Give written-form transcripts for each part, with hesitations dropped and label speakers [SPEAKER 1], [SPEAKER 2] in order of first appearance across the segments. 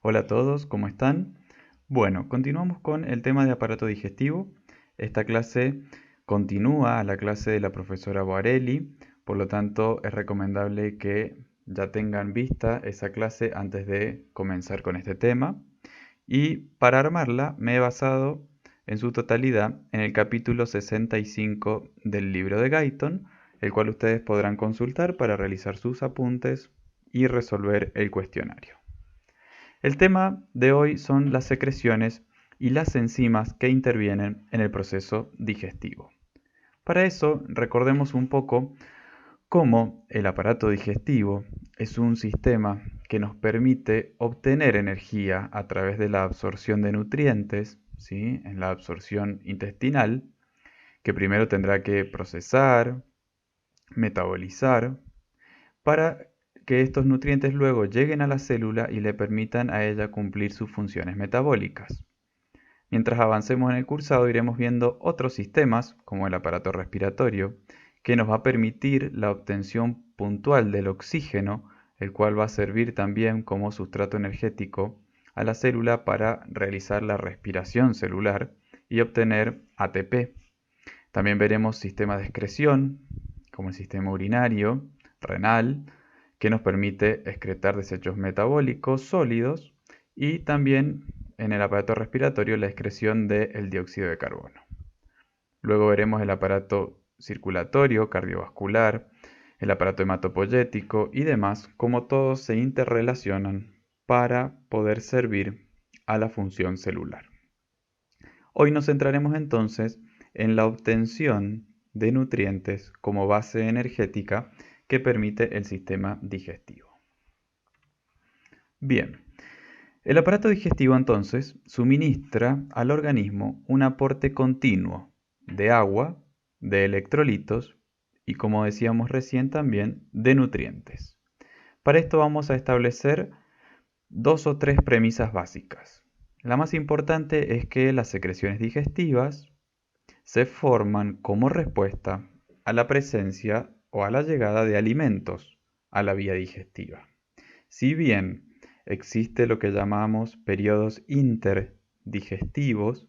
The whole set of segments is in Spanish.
[SPEAKER 1] Hola a todos, ¿cómo están? Bueno, continuamos con el tema de aparato digestivo. Esta clase continúa a la clase de la profesora Boarelli, por lo tanto es recomendable que ya tengan vista esa clase antes de comenzar con este tema. Y para armarla me he basado en su totalidad en el capítulo 65 del libro de Guyton, el cual ustedes podrán consultar para realizar sus apuntes y resolver el cuestionario. El tema de hoy son las secreciones y las enzimas que intervienen en el proceso digestivo. Para eso, recordemos un poco cómo el aparato digestivo es un sistema que nos permite obtener energía a través de la absorción de nutrientes, ¿sí? En la absorción intestinal, que primero tendrá que procesar, metabolizar, para que estos nutrientes luego lleguen a la célula y le permitan a ella cumplir sus funciones metabólicas. Mientras avancemos en el cursado iremos viendo otros sistemas, como el aparato respiratorio, que nos va a permitir la obtención puntual del oxígeno, el cual va a servir también como sustrato energético a la célula para realizar la respiración celular y obtener ATP. También veremos sistemas de excreción, como el sistema urinario, renal, que nos permite excretar desechos metabólicos sólidos, y también en el aparato respiratorio la excreción del dióxido de carbono. Luego veremos el aparato circulatorio, cardiovascular, el aparato hematopoyético y demás, cómo todos se interrelacionan para poder servir a la función celular. Hoy nos centraremos entonces en la obtención de nutrientes como base energética que permite el sistema digestivo. Bien, el aparato digestivo entonces suministra al organismo un aporte continuo de agua, de electrolitos y, como decíamos recién, también de nutrientes. Para esto vamos a establecer dos o tres premisas básicas. La más importante es que las secreciones digestivas se forman como respuesta a la presencia o a la llegada de alimentos a la vía digestiva. Si bien existe lo que llamamos periodos interdigestivos,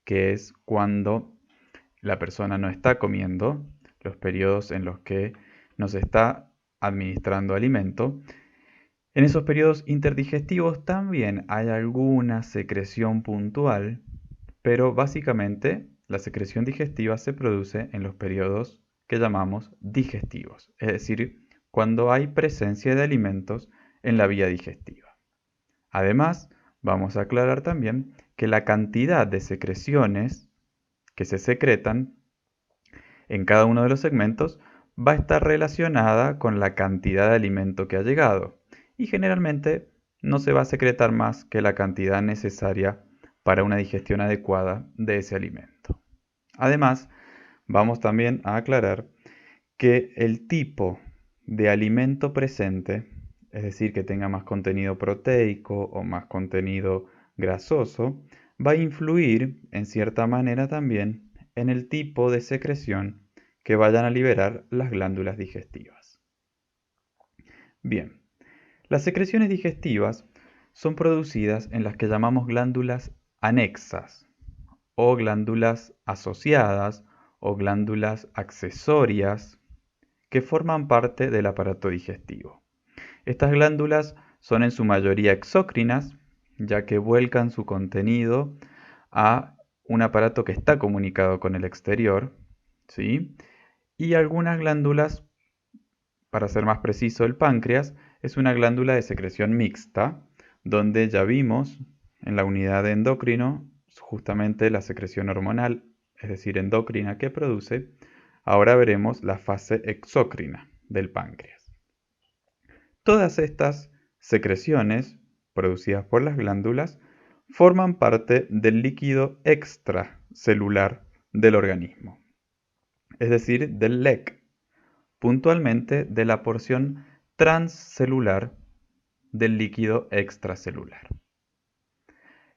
[SPEAKER 1] que es cuando la persona no está comiendo, los periodos en los que nos está administrando alimento, en esos periodos interdigestivos también hay alguna secreción puntual, pero básicamente la secreción digestiva se produce en los periodos que llamamos digestivos, es decir, cuando hay presencia de alimentos en la vía digestiva. Además, vamos a aclarar también que la cantidad de secreciones que se secretan en cada uno de los segmentos va a estar relacionada con la cantidad de alimento que ha llegado, y generalmente no se va a secretar más que la cantidad necesaria para una digestión adecuada de ese alimento. Además, vamos también a aclarar que el tipo de alimento presente, es decir, que tenga más contenido proteico o más contenido grasoso, va a influir en cierta manera también en el tipo de secreción que vayan a liberar las glándulas digestivas. Bien, las secreciones digestivas son producidas en las que llamamos glándulas anexas o glándulas asociadas o glándulas accesorias que forman parte del aparato digestivo. Estas glándulas son en su mayoría exócrinas, ya que vuelcan su contenido a un aparato que está comunicado con el exterior, ¿sí? Y algunas glándulas, para ser más preciso, el páncreas es una glándula de secreción mixta, donde ya vimos en la unidad de endocrino justamente la secreción hormonal, es decir, endocrina que produce. Ahora veremos la fase exócrina del páncreas. Todas estas secreciones producidas por las glándulas forman parte del líquido extracelular del organismo, es decir, del LEC, puntualmente de la porción transcelular del líquido extracelular.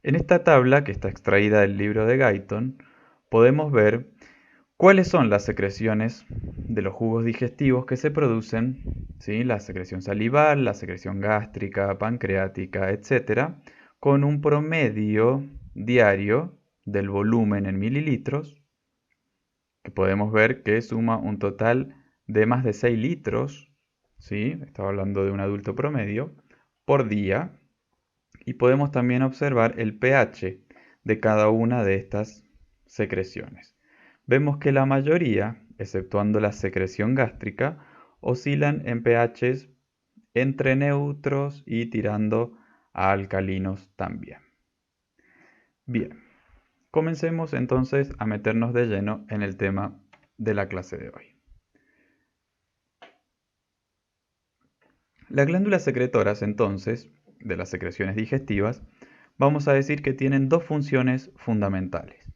[SPEAKER 1] En esta tabla, que está extraída del libro de Guyton, podemos ver cuáles son las secreciones de los jugos digestivos que se producen, ¿sí? La secreción salival, la secreción gástrica, pancreática, etc., con un promedio diario del volumen en mililitros, que podemos ver que suma un total de más de 6 litros, ¿sí? Estaba hablando de un adulto promedio, por día. Y podemos también observar el pH de cada una de estas secreciones. Vemos que la mayoría, exceptuando la secreción gástrica, oscilan en pHs entre neutros y tirando a alcalinos también. Bien, comencemos entonces a meternos de lleno en el tema de la clase de hoy. Las glándulas secretoras, entonces, de las secreciones digestivas, vamos a decir que tienen dos funciones fundamentales.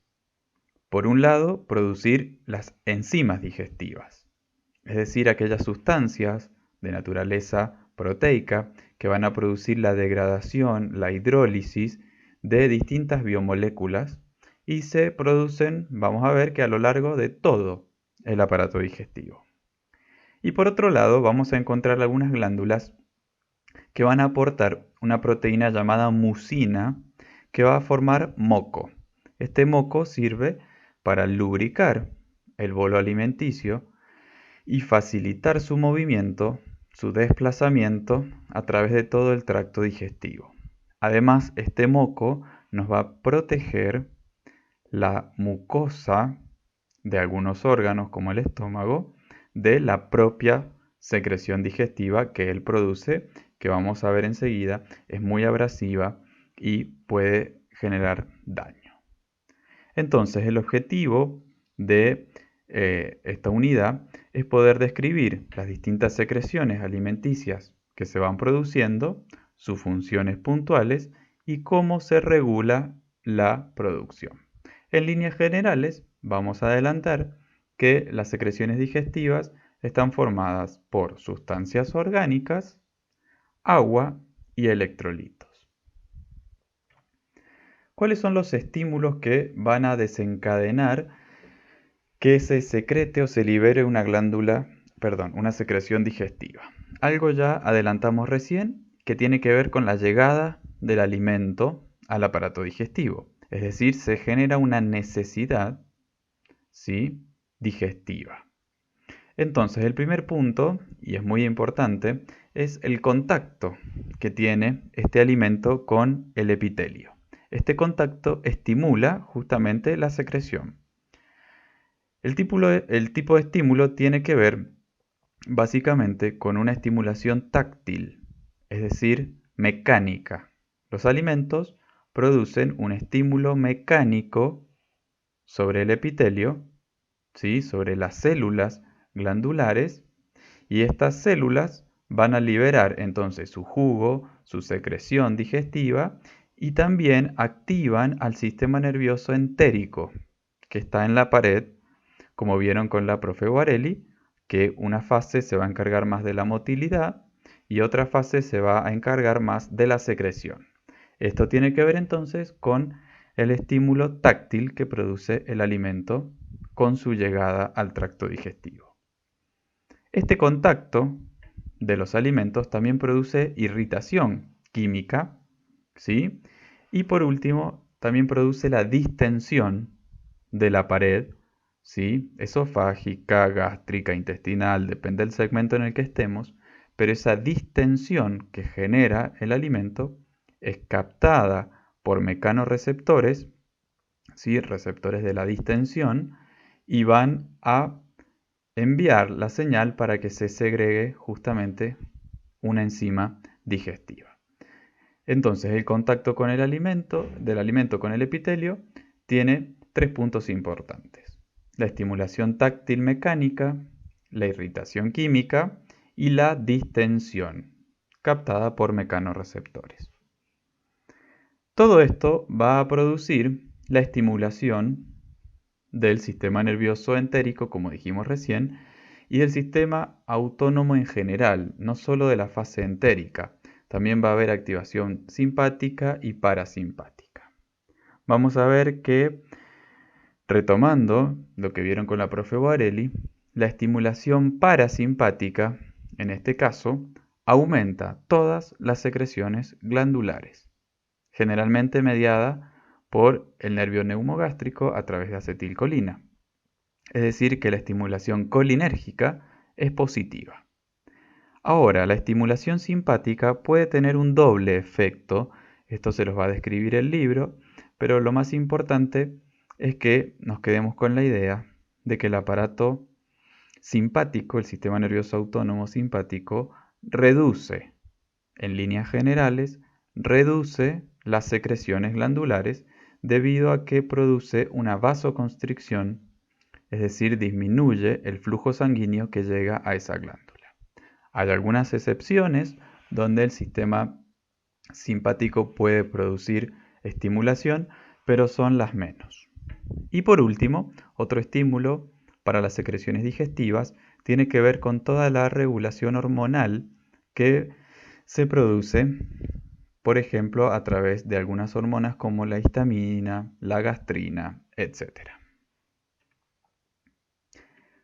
[SPEAKER 1] Por un lado, producir las enzimas digestivas, es decir, aquellas sustancias de naturaleza proteica que van a producir la degradación, la hidrólisis de distintas biomoléculas y se producen, vamos a ver, que a lo largo de todo el aparato digestivo. Y por otro lado, vamos a encontrar algunas glándulas que van a aportar una proteína llamada mucina que va a formar moco. Este moco sirve para lubricar el bolo alimenticio y facilitar su movimiento, su desplazamiento a través de todo el tracto digestivo. Además, este moco nos va a proteger la mucosa de algunos órganos como el estómago de la propia secreción digestiva que él produce, que vamos a ver enseguida, es muy abrasiva y puede generar daño. Entonces, el objetivo de esta unidad es poder describir las distintas secreciones alimenticias que se van produciendo, sus funciones puntuales y cómo se regula la producción. En líneas generales, vamos a adelantar que las secreciones digestivas están formadas por sustancias orgánicas, agua y electrolitos. ¿Cuáles son los estímulos que van a desencadenar que se secrete o se libere una secreción digestiva? Algo ya adelantamos recién que tiene que ver con la llegada del alimento al aparato digestivo. Es decir, se genera una necesidad, ¿sí?, digestiva. Entonces, el primer punto, y es muy importante, es el contacto que tiene este alimento con el epitelio. Este contacto estimula justamente la secreción. El tipo de estímulo tiene que ver básicamente con una estimulación táctil, es decir, mecánica. Los alimentos producen un estímulo mecánico sobre el epitelio, ¿sí?, sobre las células glandulares, y estas células van a liberar entonces su jugo, su secreción digestiva, y también activan al sistema nervioso entérico, que está en la pared, como vieron con la profe Guarelli, que una fase se va a encargar más de la motilidad y otra fase se va a encargar más de la secreción. Esto tiene que ver entonces con el estímulo táctil que produce el alimento con su llegada al tracto digestivo. Este contacto de los alimentos también produce irritación química, ¿sí? Y por último, también produce la distensión de la pared, ¿sí?, esofágica, gástrica, intestinal, depende del segmento en el que estemos, pero esa distensión que genera el alimento es captada por mecanorreceptores, ¿sí?, receptores de la distensión, y van a enviar la señal para que se segregue justamente una enzima digestiva. Entonces, el contacto con del alimento con el epitelio tiene tres puntos importantes: la estimulación táctil mecánica, la irritación química y la distensión, captada por mecanorreceptores. Todo esto va a producir la estimulación del sistema nervioso entérico, como dijimos recién, y del sistema autónomo en general, no solo de la fase entérica. También va a haber activación simpática y parasimpática. Vamos a ver que, retomando lo que vieron con la profe Guarelli, la estimulación parasimpática, en este caso, aumenta todas las secreciones glandulares. generalmente mediada por el nervio neumogástrico a través de acetilcolina. Es decir, que la estimulación colinérgica es positiva. Ahora, la estimulación simpática puede tener un doble efecto. Esto se los va a describir el libro, pero lo más importante es que nos quedemos con la idea de que el aparato simpático, el sistema nervioso autónomo simpático, reduce, en líneas generales, reduce las secreciones glandulares debido a que produce una vasoconstricción, es decir, disminuye el flujo sanguíneo que llega a esa glándula. Hay algunas excepciones donde el sistema simpático puede producir estimulación, pero son las menos. Y por último, otro estímulo para las secreciones digestivas tiene que ver con toda la regulación hormonal que se produce, por ejemplo, a través de algunas hormonas como la histamina, la gastrina, etc.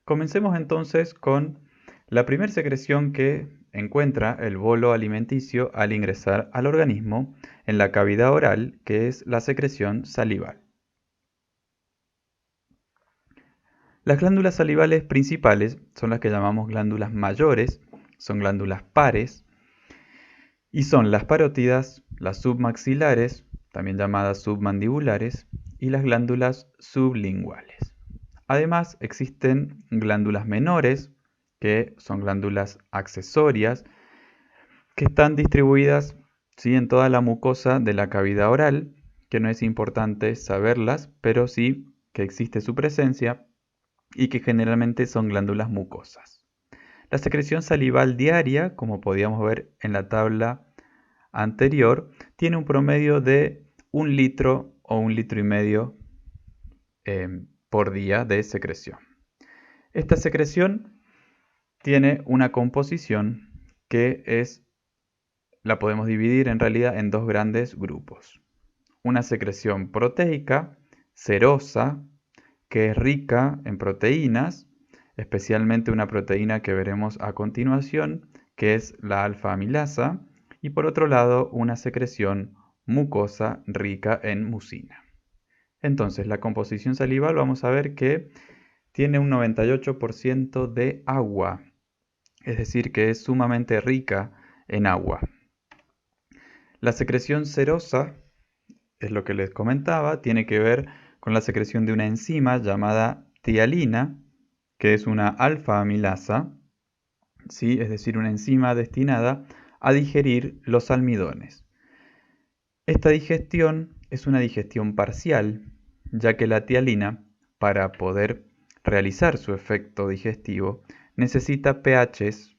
[SPEAKER 1] Comencemos entonces con la primera secreción que encuentra el bolo alimenticio al ingresar al organismo en la cavidad oral, que es la secreción salival. Las glándulas salivales principales son las que llamamos glándulas mayores, son glándulas pares, y son las parótidas, las submaxilares, también llamadas submandibulares, y las glándulas sublinguales. Además, existen glándulas menores, que son glándulas accesorias, que están distribuidas, ¿sí?, en toda la mucosa de la cavidad oral, que no es importante saberlas, pero sí que existe su presencia y que generalmente son glándulas mucosas. La secreción salival diaria, como podíamos ver en la tabla anterior, tiene un promedio de 1 litro o 1,5 litros por día de secreción. Esta secreción tiene una composición que la podemos dividir en realidad en dos grandes grupos. Una secreción proteica, serosa, que es rica en proteínas, especialmente una proteína que veremos a continuación, que es la alfa-amilasa, y por otro lado una secreción mucosa rica en mucina. Entonces, la composición salival vamos a ver que tiene un 98% de agua, es decir, que es sumamente rica en agua. La secreción serosa, es lo que les comentaba, tiene que ver con la secreción de una enzima llamada tialina, que es una alfa-amilasa, ¿sí?, es decir, una enzima destinada a digerir los almidones. Esta digestión es una digestión parcial, ya que la tialina, para poder realizar su efecto digestivo, necesita pHs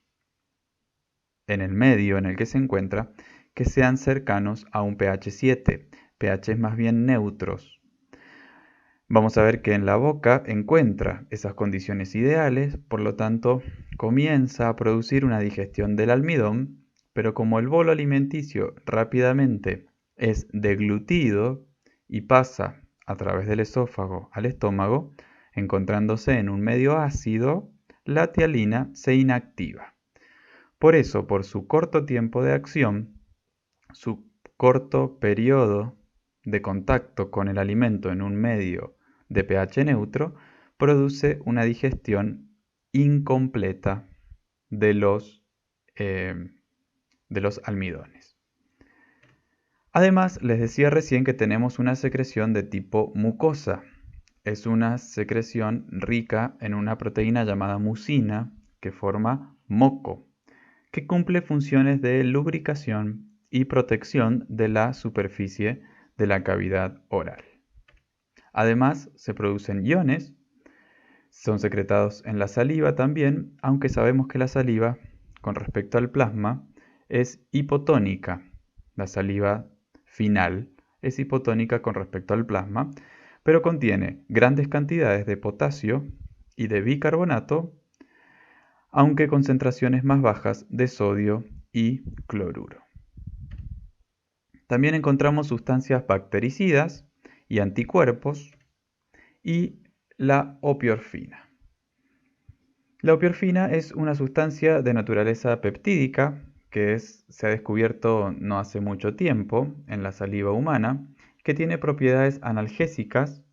[SPEAKER 1] en el medio en el que se encuentra que sean cercanos a un pH 7, pHs más bien neutros. Vamos a ver que en la boca encuentra esas condiciones ideales, por lo tanto comienza a producir una digestión del almidón, pero como el bolo alimenticio rápidamente es deglutido y pasa a través del esófago al estómago, encontrándose en un medio ácido, la tialina se inactiva. Por eso, por su corto tiempo de acción, su corto periodo de contacto con el alimento en un medio de pH neutro, produce una digestión incompleta de los almidones. Además, les decía recién que tenemos una secreción de tipo mucosa. Es una secreción rica en una proteína llamada mucina que forma moco, que cumple funciones de lubricación y protección de la superficie de la cavidad oral. Además, se producen iones, son secretados en la saliva también, aunque sabemos que la saliva, con respecto al plasma, es hipotónica. La saliva final es hipotónica con respecto al plasma, pero contiene grandes cantidades de potasio y de bicarbonato, aunque concentraciones más bajas de sodio y cloruro. También encontramos sustancias bactericidas y anticuerpos y la opiorfina. La opiorfina es una sustancia de naturaleza peptídica se ha descubierto no hace mucho tiempo en la saliva humana, que tiene propiedades analgésicas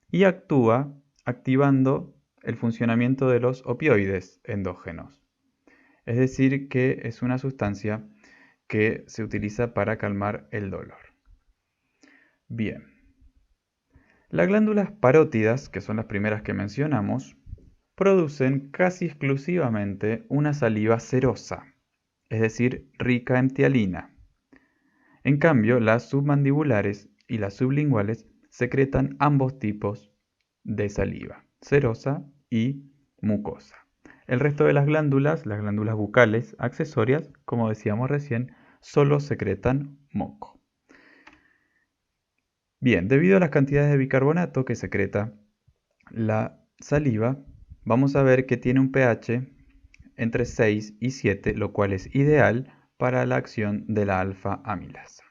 [SPEAKER 1] y actúa activando el funcionamiento de los opioides endógenos. Es decir, que es una sustancia que se utiliza para calmar el dolor. Bien. Las glándulas parótidas, que son las primeras que mencionamos, producen casi exclusivamente una saliva serosa, es decir, rica en tialina. En cambio, las submandibulares y las sublinguales secretan ambos tipos de saliva, serosa y mucosa. El resto de las glándulas bucales accesorias, como decíamos recién, solo secretan moco. Bien, debido a las cantidades de bicarbonato que secreta la saliva, vamos a ver que tiene un pH entre 6 y 7, lo cual es ideal para la acción de la alfa-amilasa.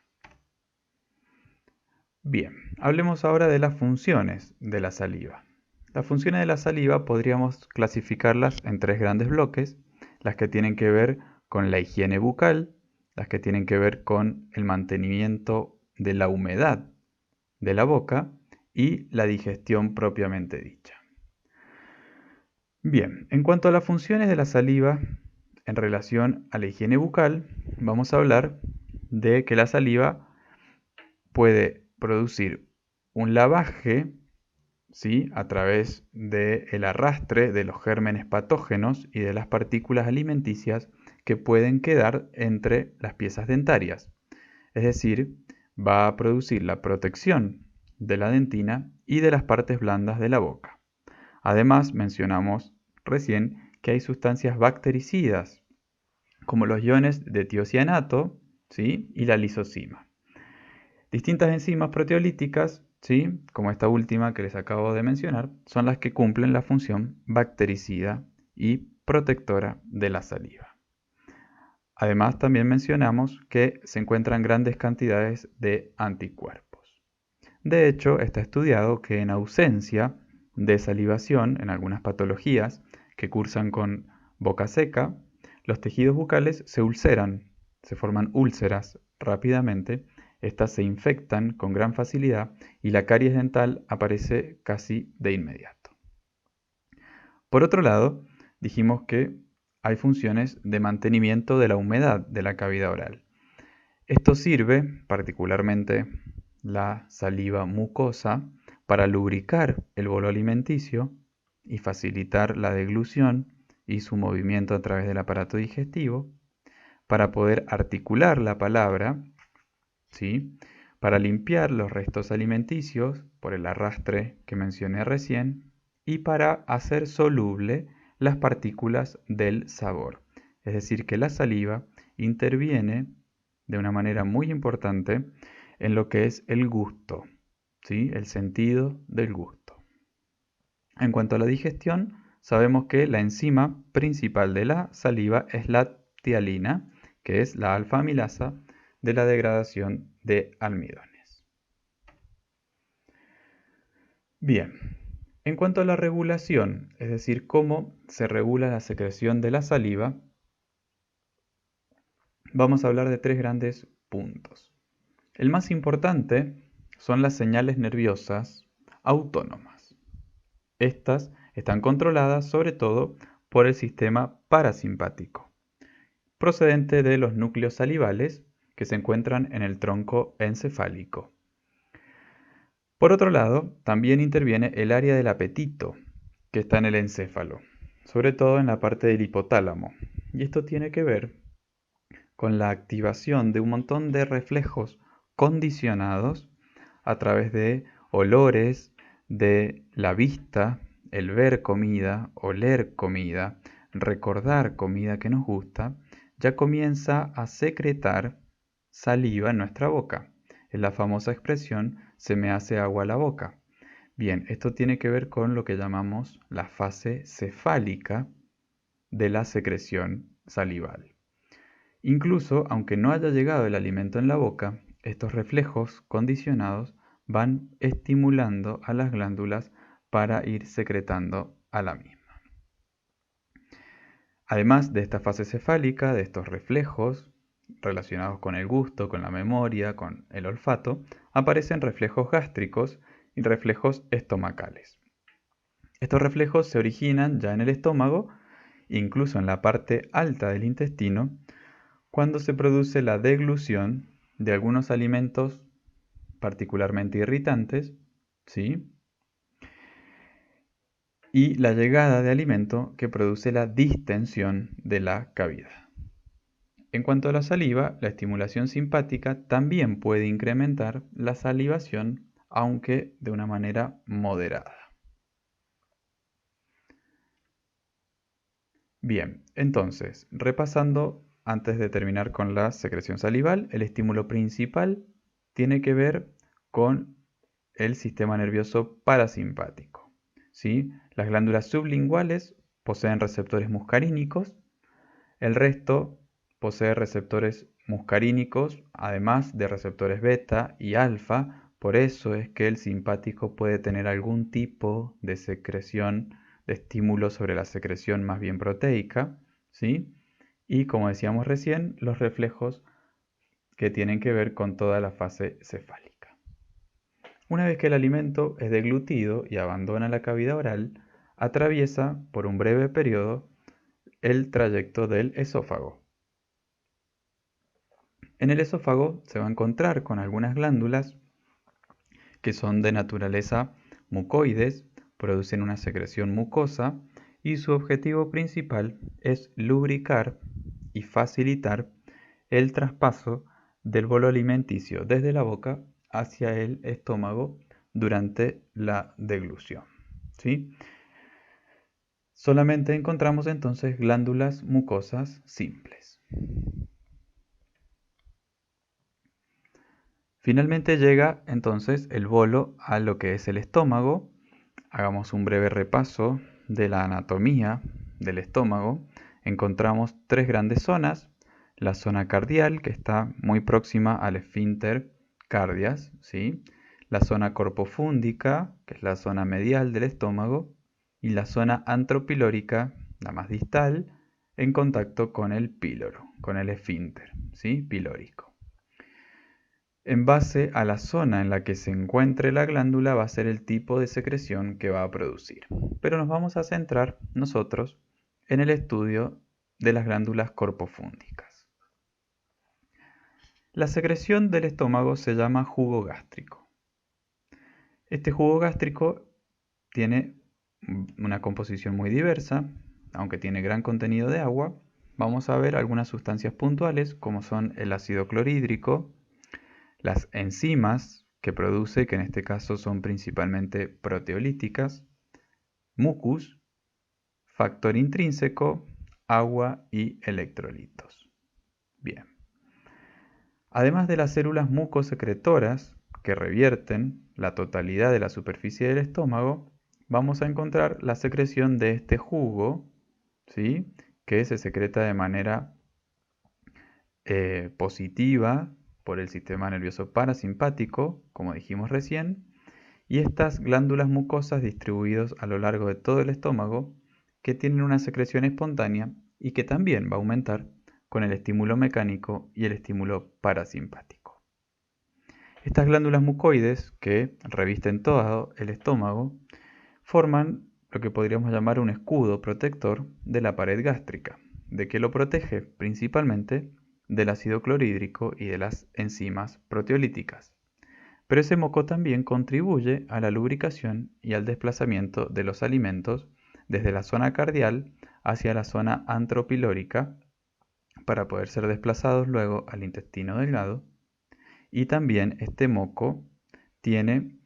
[SPEAKER 1] Bien, hablemos ahora de las funciones de la saliva. Las funciones de la saliva podríamos clasificarlas en tres grandes bloques: las que tienen que ver con la higiene bucal, las que tienen que ver con el mantenimiento de la humedad de la boca y la digestión propiamente dicha. Bien, en cuanto a las funciones de la saliva en relación a la higiene bucal, vamos a hablar de que la saliva puede producir un lavaje, ¿sí?, a través del arrastre de los gérmenes patógenos y de las partículas alimenticias que pueden quedar entre las piezas dentarias. Es decir, va a producir la protección de la dentina y de las partes blandas de la boca. Además, mencionamos recién que hay sustancias bactericidas, como los iones de tiocianato, ¿sí?, y la lisozima. Distintas enzimas proteolíticas, ¿sí?, como esta última que les acabo de mencionar, son las que cumplen la función bactericida y protectora de la saliva. Además, también mencionamos que se encuentran grandes cantidades de anticuerpos. De hecho, está estudiado que en ausencia de salivación en algunas patologías que cursan con boca seca, los tejidos bucales se ulceran, se forman úlceras rápidamente, estas se infectan con gran facilidad y la caries dental aparece casi de inmediato. Por otro lado, dijimos que hay funciones de mantenimiento de la humedad de la cavidad oral. Esto sirve, particularmente la saliva mucosa, para lubricar el bolo alimenticio y facilitar la deglución y su movimiento a través del aparato digestivo, para poder articular la palabra, ¿sí?, para limpiar los restos alimenticios por el arrastre que mencioné recién y para hacer soluble las partículas del sabor. Es decir, que la saliva interviene de una manera muy importante en lo que es el gusto, ¿sí?, el sentido del gusto. En cuanto a la digestión, sabemos que la enzima principal de la saliva es la tialina, que es la alfa-amilasa de la degradación de almidones. Bien, en cuanto a la regulación, es decir, cómo se regula la secreción de la saliva, vamos a hablar de tres grandes puntos. El más importante son las señales nerviosas autónomas. Estas están controladas sobre todo por el sistema parasimpático, procedente de los núcleos salivales que se encuentran en el tronco encefálico. Por otro lado, también interviene el área del apetito, que está en el encéfalo, sobre todo en la parte del hipotálamo. Y esto tiene que ver con la activación de un montón de reflejos condicionados a través de olores, de la vista, el ver comida, oler comida, recordar comida que nos gusta, ya comienza a secretar saliva en nuestra boca. Es la famosa expresión "se me hace agua la boca". Bien, esto tiene que ver con lo que llamamos la fase cefálica de la secreción salival. Incluso, aunque no haya llegado el alimento en la boca, estos reflejos condicionados van estimulando a las glándulas para ir secretando a la misma. Además de esta fase cefálica, de estos reflejos relacionados con el gusto, con la memoria, con el olfato, aparecen reflejos gástricos y reflejos estomacales. Estos reflejos se originan ya en el estómago, incluso en la parte alta del intestino, cuando se produce la deglución de algunos alimentos particularmente irritantes, ¿sí? Y la llegada de alimento que produce la distensión de la cavidad. En cuanto a la saliva, la estimulación simpática también puede incrementar la salivación, aunque de una manera moderada. Bien, entonces, repasando antes de terminar con la secreción salival, el estímulo principal tiene que ver con el sistema nervioso parasimpático, ¿sí? Las glándulas sublinguales poseen receptores muscarínicos, el resto posee receptores muscarínicos, además de receptores beta y alfa. Por eso es que el simpático puede tener algún tipo de secreción, de estímulo sobre la secreción más bien proteica, ¿sí? Y como decíamos recién, los reflejos que tienen que ver con toda la fase cefálica. Una vez que el alimento es deglutido y abandona la cavidad oral, atraviesa por un breve periodo el trayecto del esófago. En el esófago se va a encontrar con algunas glándulas que son de naturaleza mucoides, producen una secreción mucosa y su objetivo principal es lubricar y facilitar el traspaso del bolo alimenticio desde la boca hacia el estómago durante la deglución, ¿sí? Solamente encontramos entonces glándulas mucosas simples. Finalmente llega entonces el bolo a lo que es el estómago. Hagamos un breve repaso de la anatomía del estómago. Encontramos tres grandes zonas. La zona cardial, que está muy próxima al esfínter cardias, ¿sí? La zona corpofúndica, que es la zona medial del estómago, y la zona antropilórica, la más distal, en contacto con el píloro, con el esfínter, ¿sí? Pilórico. En base a la zona en la que se encuentre la glándula va a ser el tipo de secreción que va a producir. Pero nos vamos a centrar nosotros en el estudio de las glándulas corpofúndicas. La secreción del estómago se llama jugo gástrico. Este jugo gástrico tiene una composición muy diversa, aunque tiene gran contenido de agua. Vamos a ver algunas sustancias puntuales como son el ácido clorhídrico, las enzimas que produce, que en este caso son principalmente proteolíticas, mucus, factor intrínseco, agua y electrolitos. Bien. Además de las células mucosecretoras que revierten la totalidad de la superficie del estómago, vamos a encontrar la secreción de este jugo, ¿sí? Que se secreta de manera positiva por el sistema nervioso parasimpático, como dijimos recién, y estas glándulas mucosas distribuidas a lo largo de todo el estómago que tienen una secreción espontánea y que también va a aumentar con el estímulo mecánico y el estímulo parasimpático. Estas glándulas mucoides que revisten todo el estómago forman lo que podríamos llamar un escudo protector de la pared gástrica. ¿De qué lo protege? Principalmente del ácido clorhídrico y de las enzimas proteolíticas. Pero ese moco también contribuye a la lubricación y al desplazamiento de los alimentos desde la zona cardial hacia la zona antropilórica para poder ser desplazados luego al intestino delgado. Y también este moco tiene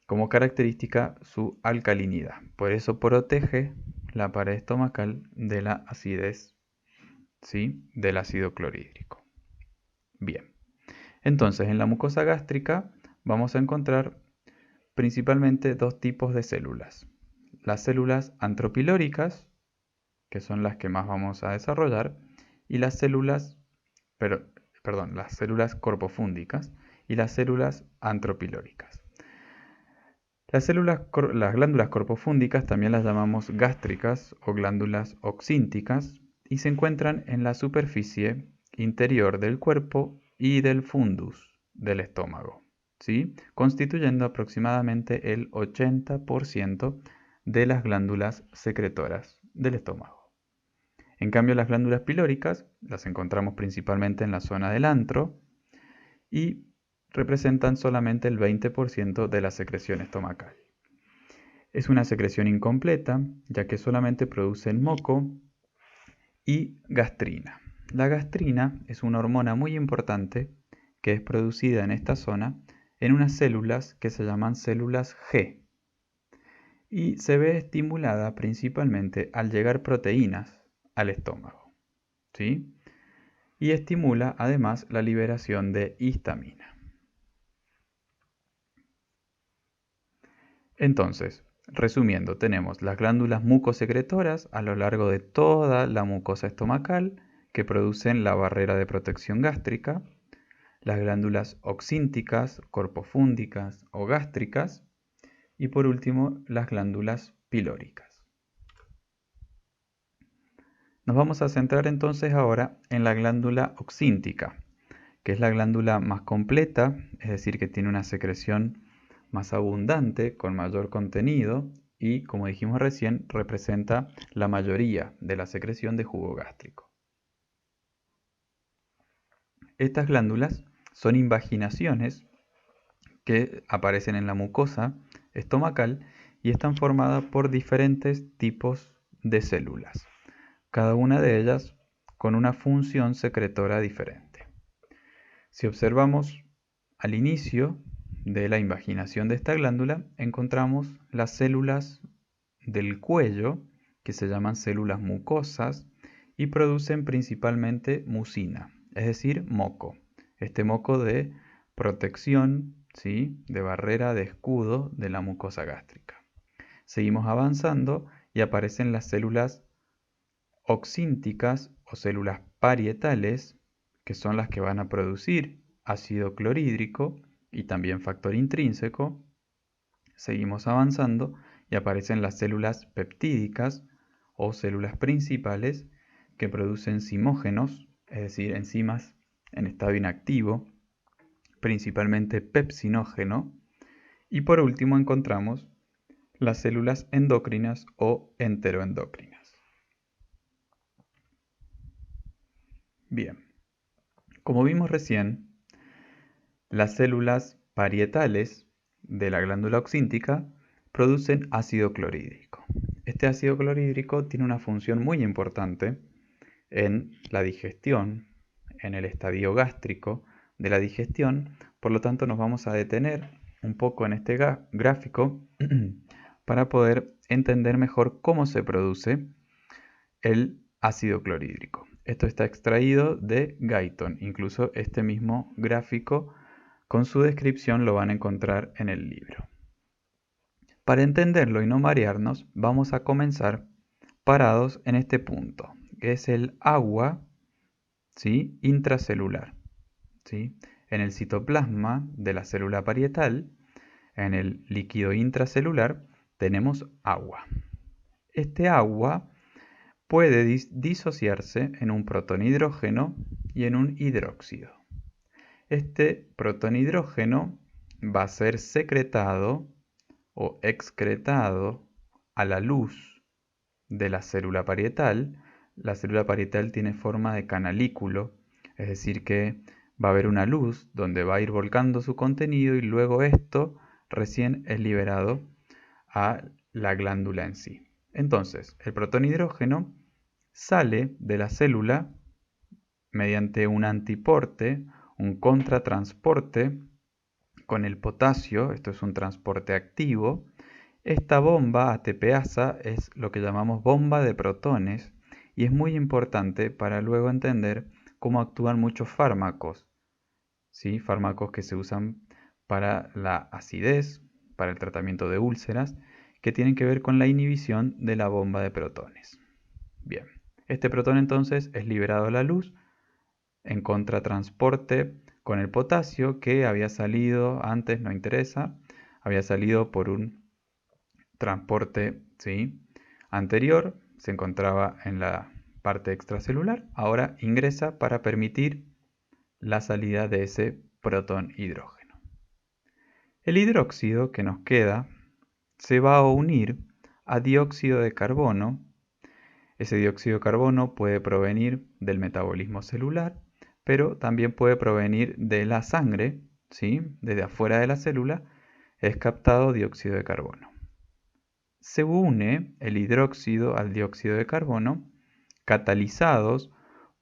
[SPEAKER 1] como característica su alcalinidad. Por eso protege la pared estomacal de la acidez, ¿sí? Del ácido clorhídrico. Bien. Entonces, en la mucosa gástrica vamos a encontrar principalmente dos tipos de células. Las células antropilóricas, que son las que más vamos a desarrollar, y las células, las células corpofúndicas y las células antropilóricas. Las glándulas corpofúndicas también las llamamos gástricas o glándulas oxínticas y se encuentran en la superficie interior del cuerpo y del fundus del estómago, ¿sí? Constituyendo aproximadamente el 80% de las glándulas secretoras del estómago. En cambio, las glándulas pilóricas las encontramos principalmente en la zona del antro y representan solamente el 20% de la secreción estomacal. Es una secreción incompleta, ya que solamente producen moco y gastrina. La gastrina es una hormona muy importante que es producida en esta zona en unas células que se llaman células G y se ve estimulada principalmente al llegar proteínas al estómago, ¿sí? Y estimula además la liberación de histamina. Entonces, resumiendo, tenemos las glándulas mucosecretoras a lo largo de toda la mucosa estomacal que producen la barrera de protección gástrica, las glándulas oxínticas, corpofúndicas o gástricas y por último las glándulas pilóricas. Nos vamos a centrar entonces ahora en la glándula oxíntica, que es la glándula más completa, es decir, que tiene una secreción más abundante, con mayor contenido y, como dijimos recién, representa la mayoría de la secreción de jugo gástrico. Estas glándulas son invaginaciones que aparecen en la mucosa estomacal y están formadas por diferentes tipos de células, cada una de ellas con una función secretora diferente. Si observamos al inicio de la invaginación de esta glándula, encontramos las células del cuello, que se llaman células mucosas, y producen principalmente mucina, es decir, moco. Este moco de protección, ¿sí?, de barrera de escudo de la mucosa gástrica. Seguimos avanzando y aparecen las células oxínticas o células parietales, que son las que van a producir ácido clorhídrico y también factor intrínseco. Seguimos avanzando y aparecen las células peptídicas o células principales que producen zimógenos, es decir, enzimas en estado inactivo, principalmente pepsinógeno. Y por último encontramos las células endocrinas o enteroendocrinas. Bien, como vimos recién, las células parietales de la glándula oxíntica producen ácido clorhídrico. Este ácido clorhídrico tiene una función muy importante en la digestión, en el estadio gástrico de la digestión, por lo tanto nos vamos a detener un poco en este gráfico para poder entender mejor cómo se produce el ácido clorhídrico. Esto está extraído de Guyton, incluso este mismo gráfico con su descripción lo van a encontrar en el libro. Para entenderlo y no marearnos, vamos a comenzar parados en este punto, que es el agua, ¿sí?, intracelular, ¿sí? En el citoplasma de la célula parietal, en el líquido intracelular, tenemos agua. Este agua puede disociarse en un protonhidrógeno y en un hidróxido. Este protonhidrógeno va a ser secretado o excretado a la luz de la célula parietal. La célula parietal tiene forma de canalículo, es decir que va a haber una luz donde va a ir volcando su contenido y luego esto recién es liberado a la glándula en sí. Entonces, el protonhidrógeno sale de la célula mediante un antiporte, un contratransporte con el potasio. Esto es un transporte activo. Esta bomba ATPasa es lo que llamamos bomba de protones y es muy importante para luego entender cómo actúan muchos fármacos, ¿sí? Fármacos que se usan para la acidez, para el tratamiento de úlceras, que tienen que ver con la inhibición de la bomba de protones. Bien, este protón entonces es liberado a la luz en contratransporte con el potasio que había salido antes, no interesa, había salido por un transporte, ¿sí?, anterior, se encontraba en la parte extracelular, ahora ingresa para permitir la salida de ese protón hidrógeno. El hidróxido que nos queda se va a unir a dióxido de carbono. Ese dióxido de carbono puede provenir del metabolismo celular, pero también puede provenir de la sangre, ¿sí? Desde afuera de la célula es captado dióxido de carbono. Se une el hidróxido al dióxido de carbono, catalizados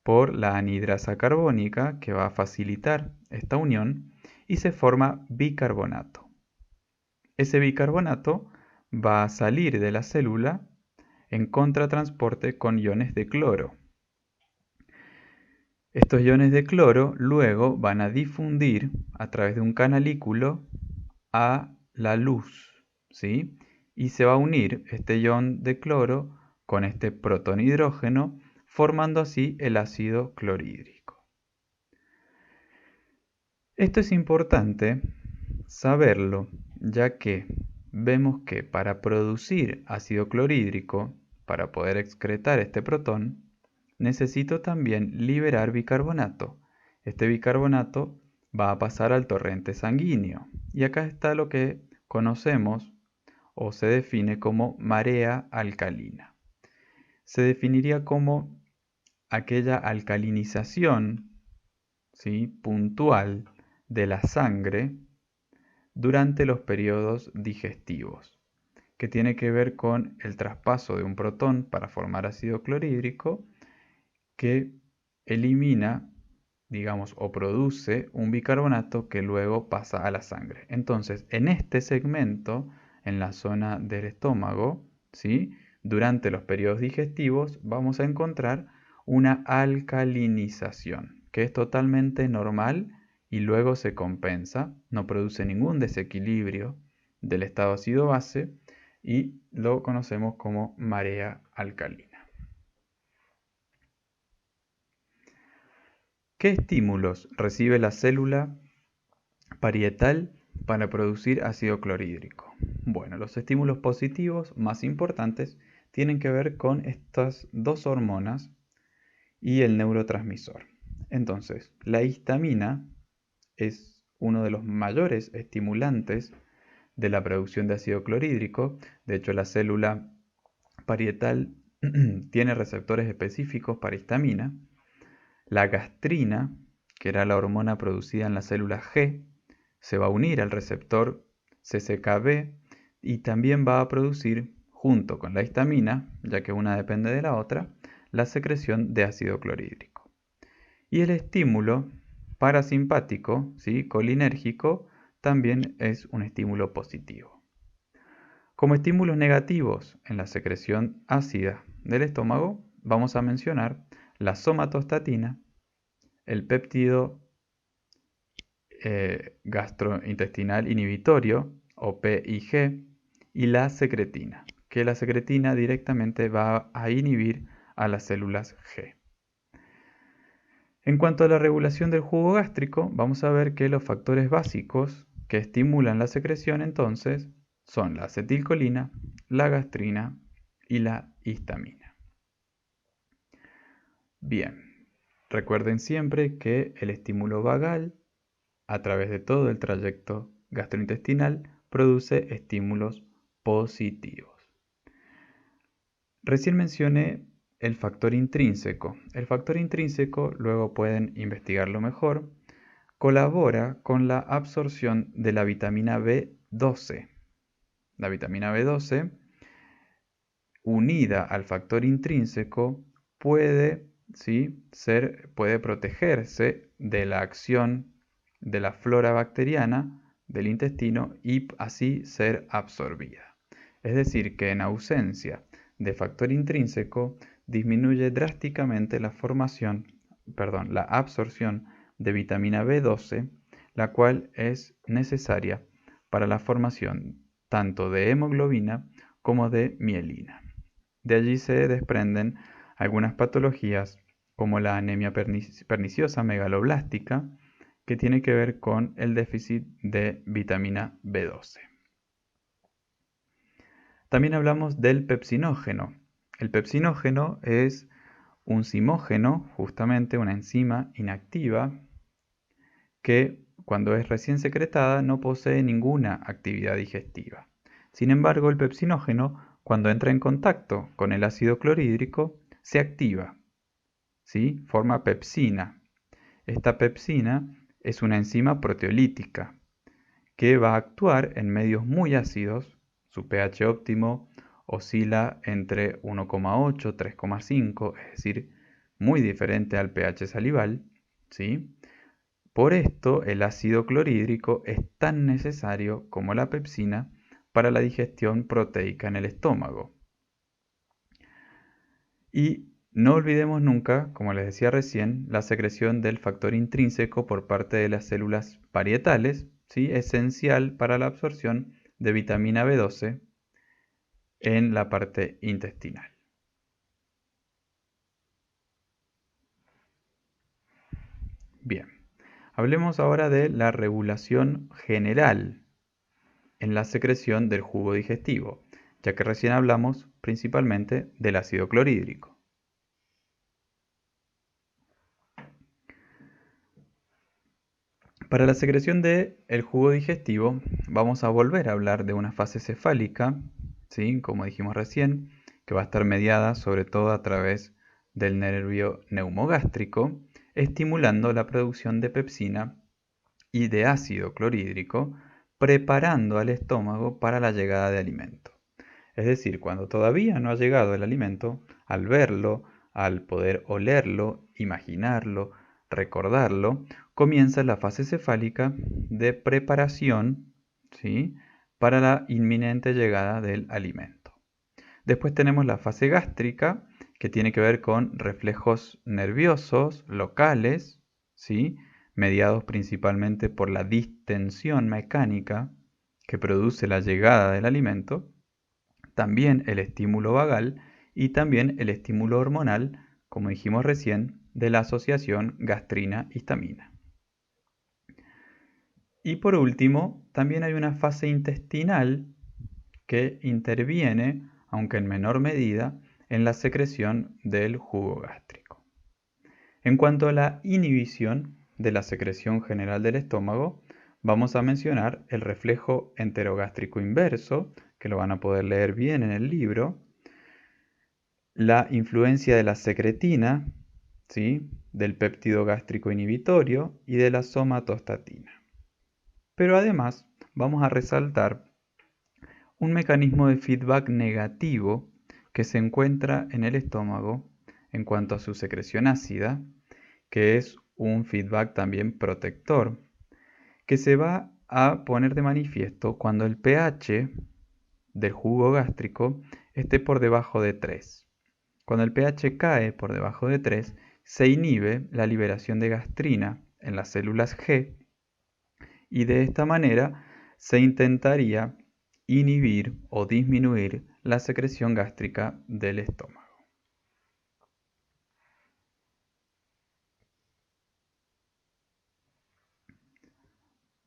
[SPEAKER 1] por la anhidrasa carbónica que va a facilitar esta unión y se forma bicarbonato. Ese bicarbonato va a salir de la célula en contratransporte con iones de cloro. Estos iones de cloro luego van a difundir a través de un canalículo a la luz, ¿sí? Y se va a unir este ion de cloro con este protón hidrógeno, formando así el ácido clorhídrico. Esto es importante saberlo, ya que vemos que para producir ácido clorhídrico, para poder excretar este protón, necesito también liberar bicarbonato. Este bicarbonato va a pasar al torrente sanguíneo. Y acá está lo que conocemos o se define como marea alcalina. Se definiría como aquella alcalinización, ¿sí?, puntual de la sangre durante los periodos digestivos, que tiene que ver con el traspaso de un protón para formar ácido clorhídrico que elimina, digamos, o produce un bicarbonato que luego pasa a la sangre. Entonces, en este segmento, en la zona del estómago, ¿sí?, durante los periodos digestivos, vamos a encontrar una alcalinización, que es totalmente normal y luego se compensa, no produce ningún desequilibrio del estado ácido-base y lo conocemos como marea alcalina. ¿Qué estímulos recibe la célula parietal para producir ácido clorhídrico? Bueno, los estímulos positivos más importantes tienen que ver con estas dos hormonas y el neurotransmisor. Entonces, la histamina es uno de los mayores estimulantes de la producción de ácido clorhídrico. De hecho, la célula parietal tiene receptores específicos para histamina. La gastrina, que era la hormona producida en la célula G, se va a unir al receptor CCKB y también va a producir, junto con la histamina, ya que una depende de la otra, la secreción de ácido clorhídrico. Y el estímulo parasimpático, ¿sí?, colinérgico, también es un estímulo positivo. Como estímulos negativos en la secreción ácida del estómago, vamos a mencionar la somatostatina, el péptido gastrointestinal inhibitorio, o PIG, y la secretina, que la secretina directamente va a inhibir a las células G. En cuanto a la regulación del jugo gástrico, vamos a ver que los factores básicos que estimulan la secreción entonces son la acetilcolina, la gastrina y la histamina. Bien, recuerden siempre que el estímulo vagal, a través de todo el trayecto gastrointestinal, produce estímulos positivos. Recién mencioné el factor intrínseco. El factor intrínseco, luego pueden investigarlo mejor, colabora con la absorción de la vitamina B12. La vitamina B12, unida al factor intrínseco, puede protegerse de la acción de la flora bacteriana del intestino y así ser absorbida. Es decir, que en ausencia de factor intrínseco disminuye drásticamente la absorción de vitamina B12, la cual es necesaria para la formación tanto de hemoglobina como de mielina. De allí se desprenden algunas patologías como la anemia perniciosa megaloblástica, que tiene que ver con el déficit de vitamina B12. También hablamos del pepsinógeno. El pepsinógeno es un zimógeno, justamente una enzima inactiva, que cuando es recién secretada no posee ninguna actividad digestiva. Sin embargo, el pepsinógeno, cuando entra en contacto con el ácido clorhídrico, se activa, ¿sí? Forma pepsina. Esta pepsina es una enzima proteolítica que va a actuar en medios muy ácidos. Su pH óptimo oscila entre 1,8 y 3,5, es decir, muy diferente al pH salival, ¿sí? Por esto, el ácido clorhídrico es tan necesario como la pepsina para la digestión proteica en el estómago. Y no olvidemos nunca, como les decía recién, la secreción del factor intrínseco por parte de las células parietales, ¿sí? Esencial para la absorción de vitamina B12 en la parte intestinal. Bien, hablemos ahora de la regulación general en la secreción del jugo digestivo, ya que recién hablamos principalmente del ácido clorhídrico. Para la secreción del jugo digestivo vamos a volver a hablar de una fase cefálica, ¿sí? Como dijimos recién, que va a estar mediada sobre todo a través del nervio neumogástrico, estimulando la producción de pepsina y de ácido clorhídrico, preparando al estómago para la llegada de alimento. Es decir, cuando todavía no ha llegado el alimento, al verlo, al poder olerlo, imaginarlo, recordarlo, comienza la fase cefálica de preparación, ¿sí?, para la inminente llegada del alimento. Después tenemos la fase gástrica, que tiene que ver con reflejos nerviosos locales, ¿sí?, mediados principalmente por la distensión mecánica que produce la llegada del alimento, también el estímulo vagal y también el estímulo hormonal, como dijimos recién, de la asociación gastrina-histamina. Y por último, también hay una fase intestinal que interviene, aunque en menor medida, en la secreción del jugo gástrico. En cuanto a la inhibición de la secreción general del estómago, vamos a mencionar el reflejo enterogástrico inverso, que lo van a poder leer bien en el libro, la influencia de la secretina, ¿sí?, del péptido gástrico inhibitorio y de la somatostatina. Pero además vamos a resaltar un mecanismo de feedback negativo que se encuentra en el estómago en cuanto a su secreción ácida, que es un feedback también protector, que se va a poner de manifiesto cuando el pH del jugo gástrico esté por debajo de 3. Cuando el pH cae por debajo de 3, se inhibe la liberación de gastrina en las células G y de esta manera se intentaría inhibir o disminuir la secreción gástrica del estómago.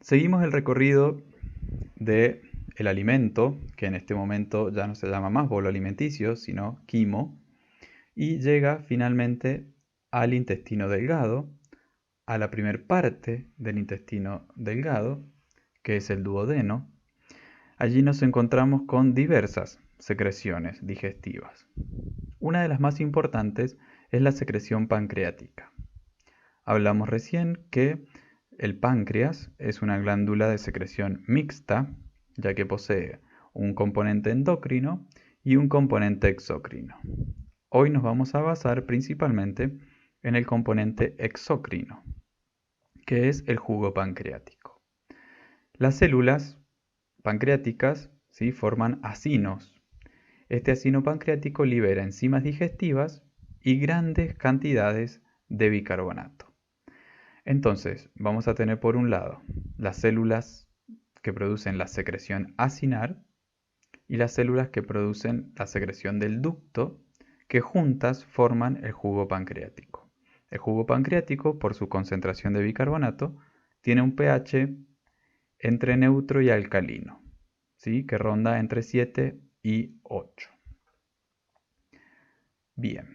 [SPEAKER 1] Seguimos el recorrido del alimento, que en este momento ya no se llama más bolo alimenticio, sino quimo, y llega finalmente al intestino delgado, a la primer parte del intestino delgado, que es el duodeno. Allí nos encontramos con diversas secreciones digestivas. Una de las más importantes es la secreción pancreática. Hablamos recién que el páncreas es una glándula de secreción mixta, ya que posee un componente endocrino y un componente exocrino. Hoy nos vamos a basar principalmente en el componente exocrino, que es el jugo pancreático. Las células pancreáticas, ¿sí?, forman acinos. Este acino pancreático libera enzimas digestivas y grandes cantidades de bicarbonato. Entonces, vamos a tener por un lado las células que producen la secreción acinar y las células que producen la secreción del ducto, que juntas forman el jugo pancreático. El jugo pancreático, por su concentración de bicarbonato, tiene un pH entre neutro y alcalino, ¿sí?, que ronda entre 7 y 8. Bien,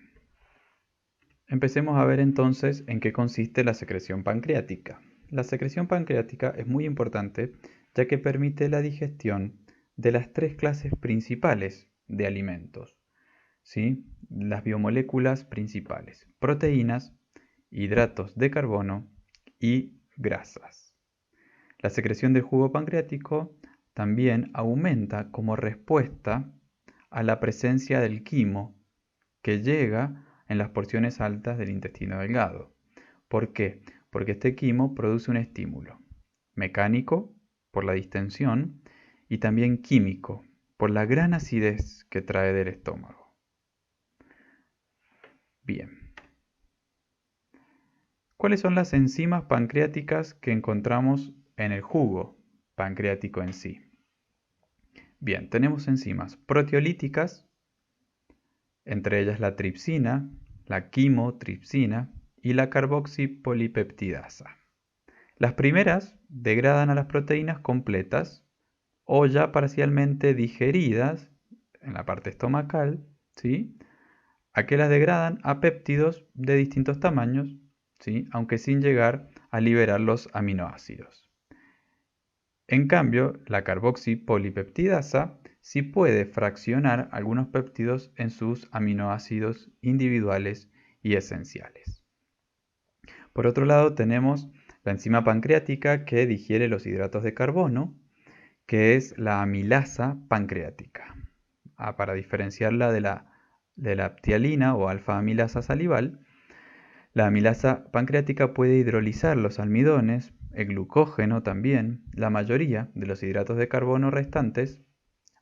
[SPEAKER 1] Empecemos a ver entonces en qué consiste la secreción pancreática. La secreción pancreática es muy importante ya que permite la digestión de las tres clases principales de alimentos, ¿sí? Las biomoléculas principales: proteínas, hidratos de carbono y grasas. La secreción del jugo pancreático también aumenta como respuesta a la presencia del quimo que llega en las porciones altas del intestino delgado. ¿Por qué? Porque este quimo produce un estímulo mecánico por la distensión y también químico por la gran acidez que trae del estómago. Bien. ¿Cuáles son las enzimas pancreáticas que encontramos en el jugo pancreático en sí? Bien, tenemos enzimas proteolíticas, entre ellas la tripsina, la quimotripsina y la carboxipolipeptidasa. Las primeras degradan a las proteínas completas o ya parcialmente digeridas en la parte estomacal, ¿sí? A que las degradan a péptidos de distintos tamaños, ¿sí? Aunque sin llegar a liberar los aminoácidos. En cambio, la carboxipolipeptidasa sí puede fraccionar algunos péptidos en sus aminoácidos individuales y esenciales. Por otro lado, tenemos la enzima pancreática que digiere los hidratos de carbono, que es la amilasa pancreática. Para diferenciarla de la ptialina o alfa-amilasa salival, la amilasa pancreática puede hidrolizar los almidones, el glucógeno también, la mayoría de los hidratos de carbono restantes,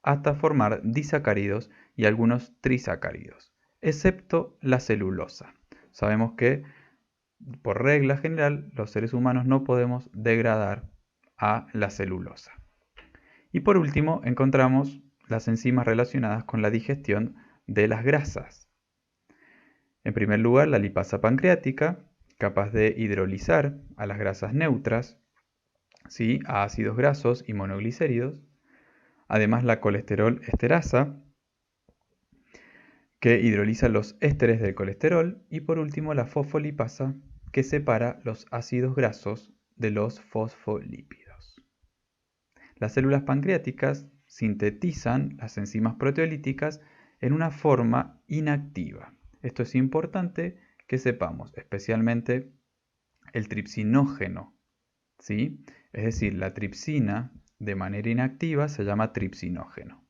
[SPEAKER 1] hasta formar disacáridos y algunos trisacáridos, excepto la celulosa. Sabemos que, por regla general, los seres humanos no podemos degradar a la celulosa. Y por último, encontramos las enzimas relacionadas con la digestión de las grasas. En primer lugar, la lipasa pancreática, capaz de hidrolizar a las grasas neutras, ¿sí?, a ácidos grasos y monoglicéridos. Además, la colesterol esterasa, que hidroliza los ésteres del colesterol. Y por último, la fosfolipasa, que separa los ácidos grasos de los fosfolípidos. Las células pancreáticas sintetizan las enzimas proteolíticas en una forma inactiva. Esto es importante que sepamos, especialmente el tripsinógeno, ¿sí? Es decir, la tripsina de manera inactiva se llama tripsinógeno.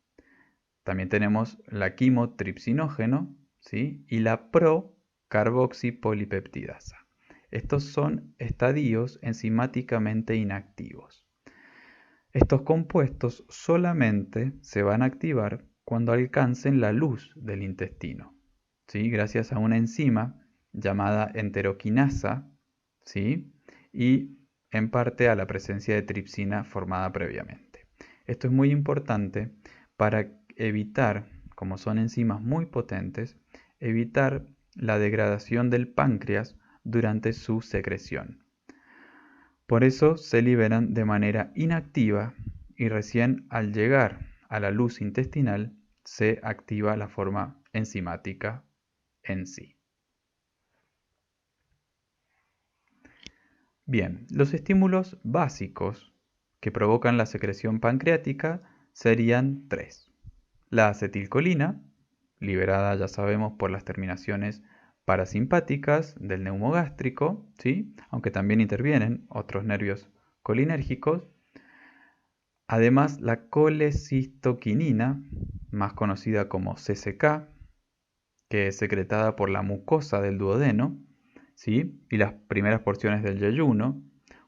[SPEAKER 1] También tenemos la quimotripsinógeno, ¿sí?, y la procarboxipolipeptidasa. Estos son estadios enzimáticamente inactivos. Estos compuestos solamente se van a activar cuando alcancen la luz del intestino, ¿sí?, gracias a una enzima llamada enteroquinasa, ¿sí?, y en parte a la presencia de tripsina formada previamente. Esto es muy importante para evitar, como son enzimas muy potentes, evitar la degradación del páncreas durante su secreción. Por eso se liberan de manera inactiva y recién al llegar a la luz intestinal se activa la forma enzimática en sí. Bien, los estímulos básicos que provocan la secreción pancreática serían tres. La acetilcolina, liberada ya sabemos por las terminaciones parasimpáticas del neumogástrico, ¿sí?, aunque también intervienen otros nervios colinérgicos. Además, la colecistoquinina, más conocida como CCK, que es secretada por la mucosa del duodeno, ¿sí?, y las primeras porciones del yeyuno,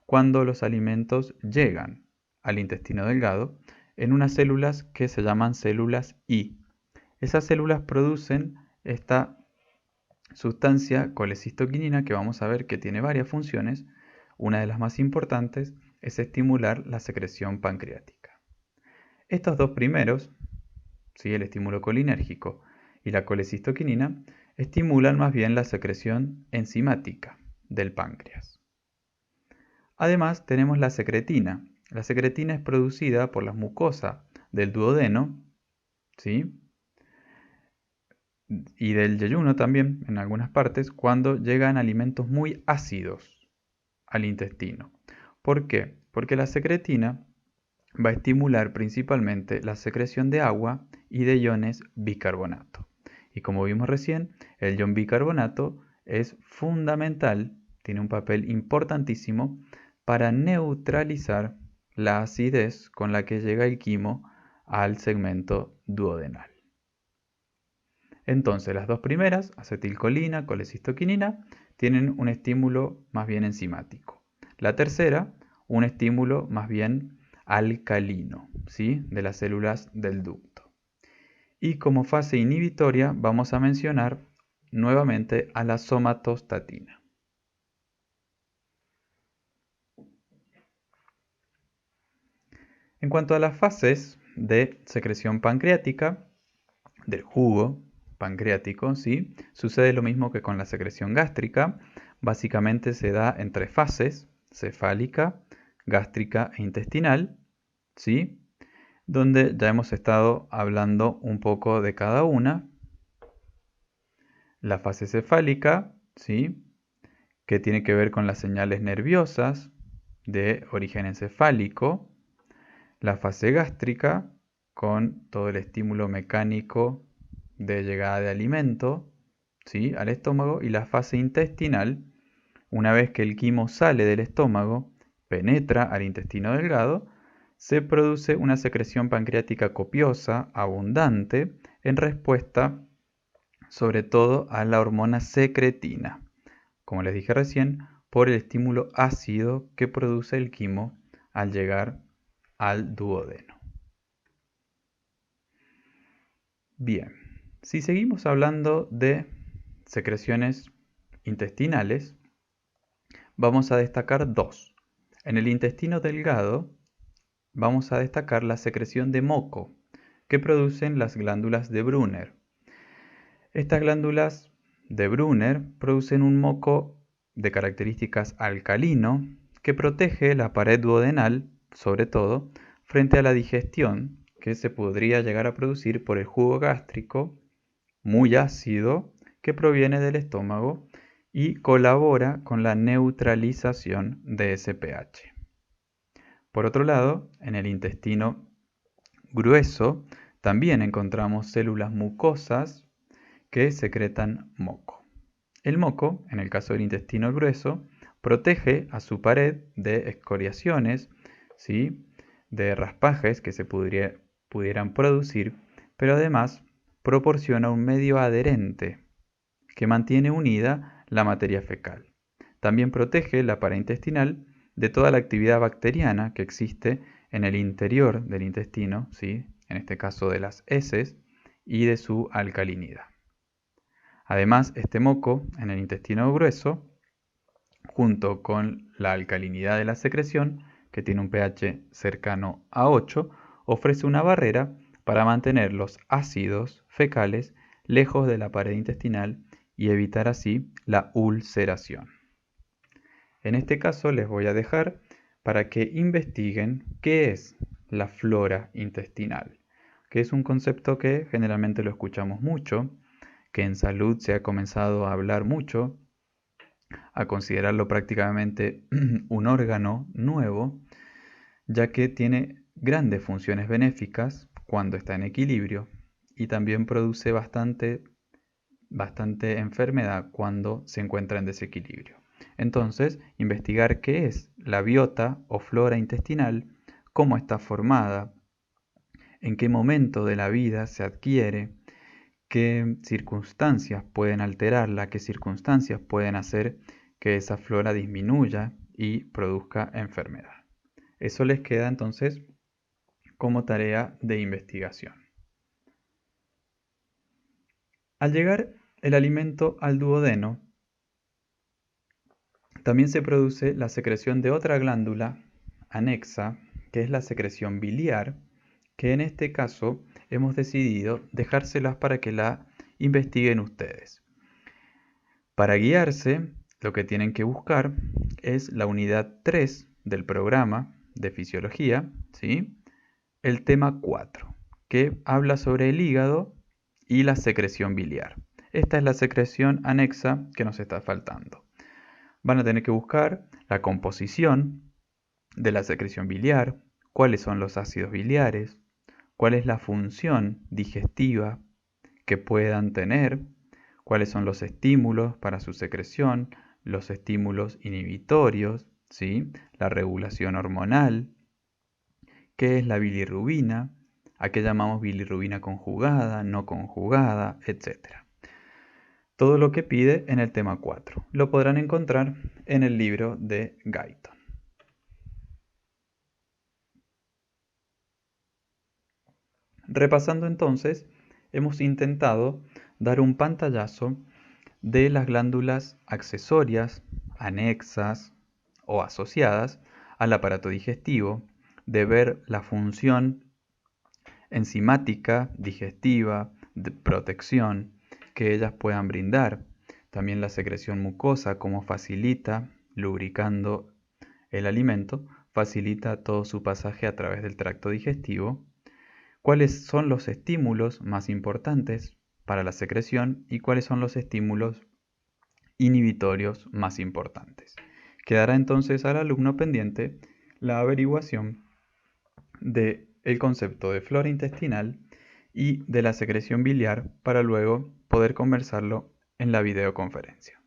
[SPEAKER 1] cuando los alimentos llegan al intestino delgado en unas células que se llaman células I. Esas células producen esta sustancia colecistoquinina que vamos a ver que tiene varias funciones. Una de las más importantes es estimular la secreción pancreática. Estos dos primeros, ¿sí?, el estímulo colinérgico y la colecistoquinina, estimulan más bien la secreción enzimática del páncreas. Además tenemos la secretina. La secretina es producida por la mucosa del duodeno, ¿sí?, y del yeyuno también en algunas partes cuando llegan alimentos muy ácidos al intestino. ¿Por qué? Porque la secretina va a estimular principalmente la secreción de agua y de iones bicarbonato. Y como vimos recién, el ion bicarbonato es fundamental, tiene un papel importantísimo para neutralizar la acidez con la que llega el quimo al segmento duodenal. Entonces, las dos primeras, acetilcolina, colecistoquinina, tienen un estímulo más bien enzimático. La tercera, un estímulo más bien alcalino, ¿sí? De las células del ducto. Y como fase inhibitoria vamos a mencionar nuevamente a la somatostatina. En cuanto a las fases de secreción pancreática, del jugo pancreático, ¿sí? Sucede lo mismo que con la secreción gástrica. Básicamente se da en tres fases: cefálica, gástrica e intestinal, ¿sí? Donde ya hemos estado hablando un poco de cada una. La fase cefálica, ¿sí? Que tiene que ver con las señales nerviosas de origen encefálico. La fase gástrica, con todo el estímulo mecánico de llegada de alimento, ¿sí? Al estómago. Y la fase intestinal, una vez que el quimo sale del estómago, penetra al intestino delgado, se produce una secreción pancreática copiosa, abundante, en respuesta sobre todo a la hormona secretina, como les dije recién, por el estímulo ácido que produce el quimo al llegar al duodeno. Bien, si seguimos hablando de secreciones intestinales, vamos a destacar dos. En el intestino delgado vamos a destacar la secreción de moco que producen las glándulas de Brunner. Estas glándulas de Brunner producen un moco de características alcalino que protege la pared duodenal, sobre todo, frente a la digestión que se podría llegar a producir por el jugo gástrico muy ácido que proviene del estómago y colabora con la neutralización de ese pH. Por otro lado, en el intestino grueso también encontramos células mucosas que secretan moco. El moco, en el caso del intestino grueso, protege a su pared de escoriaciones, ¿sí? De raspajes que se pudieran producir, pero además proporciona un medio adherente que mantiene unida la materia fecal. También protege la pared intestinal de toda la actividad bacteriana que existe en el interior del intestino, ¿sí? En este caso de las heces, y de su alcalinidad. Además, este moco en el intestino grueso, junto con la alcalinidad de la secreción, que tiene un pH cercano a 8, ofrece una barrera para mantener los ácidos fecales lejos de la pared intestinal y evitar así la ulceración. En este caso les voy a dejar para que investiguen qué es la flora intestinal, que es un concepto que generalmente lo escuchamos mucho, que en salud se ha comenzado a hablar mucho, a considerarlo prácticamente un órgano nuevo, ya que tiene grandes funciones benéficas cuando está en equilibrio y también produce bastante enfermedad cuando se encuentra en desequilibrio. Entonces, investigar qué es la biota o flora intestinal, cómo está formada, en qué momento de la vida se adquiere, qué circunstancias pueden alterarla, qué circunstancias pueden hacer que esa flora disminuya y produzca enfermedad. Eso les queda entonces como tarea de investigación. Al llegar el alimento al duodeno, también se produce la secreción de otra glándula anexa, que es la secreción biliar, que en este caso hemos decidido dejárselas para que la investiguen ustedes. Para guiarse, lo que tienen que buscar es la unidad 3 del programa de fisiología, ¿sí? El tema 4, que habla sobre el hígado y la secreción biliar. Esta es la secreción anexa que nos está faltando. Van a tener que buscar la composición de la secreción biliar, cuáles son los ácidos biliares, cuál es la función digestiva que puedan tener, cuáles son los estímulos para su secreción, los estímulos inhibitorios, ¿sí? La regulación hormonal, qué es la bilirrubina, a qué llamamos bilirrubina conjugada, no conjugada, etc. Todo lo que pide en el tema 4. Lo podrán encontrar en el libro de Guyton. Repasando entonces, hemos intentado dar un pantallazo de las glándulas accesorias, anexas o asociadas al aparato digestivo, de ver la función enzimática, digestiva, de protección que ellas puedan brindar. También la secreción mucosa, cómo facilita, lubricando el alimento, facilita todo su pasaje a través del tracto digestivo. ¿Cuáles son los estímulos más importantes para la secreción y cuáles son los estímulos inhibitorios más importantes? Quedará entonces al alumno pendiente la averiguación del concepto de flora intestinal y de la secreción biliar para luego poder conversarlo en la videoconferencia.